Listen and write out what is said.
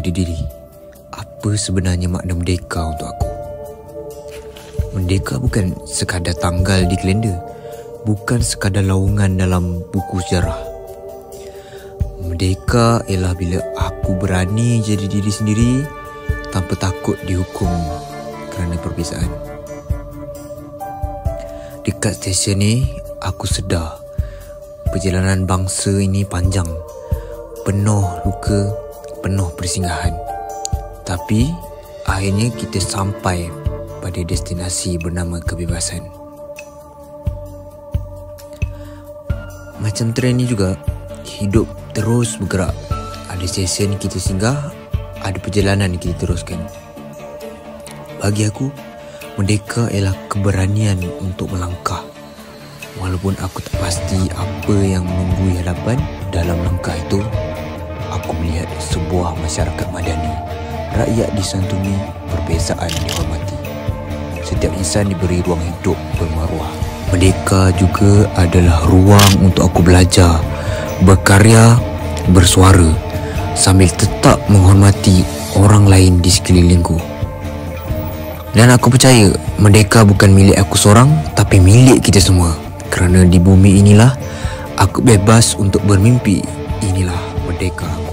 pada diri, apa sebenarnya makna merdeka untuk aku? Merdeka bukan sekadar tanggal di kalender, bukan sekadar laungan dalam buku sejarah. Merdeka ialah bila aku berani jadi diri sendiri tanpa takut dihukum kerana perbezaan. Dekat stesen ni, aku sedar perjalanan bangsa ini panjang, penuh luka, penuh persinggahan. Tapi akhirnya kita sampai pada destinasi bernama kebebasan. Macam tren ni juga, hidup terus bergerak. Ada stesen kita singgah, ada perjalanan kita teruskan. Bagi aku, merdeka ialah keberanian untuk melangkah. Walaupun aku tak pasti apa yang menunggu hadapan, dalam langkah itu, aku melihat sebuah masyarakat madani. Rakyat disantuni, perbezaan dihormati. Setiap insan diberi ruang hidup bermaruah. Merdeka juga adalah ruang untuk aku belajar, berkarya, bersuara, sambil tetap menghormati orang lain di sekelilingku. Dan aku percaya merdeka bukan milik aku seorang, tapi milik kita semua. Kerana di bumi inilah aku bebas untuk bermimpi. Inilah merdeka.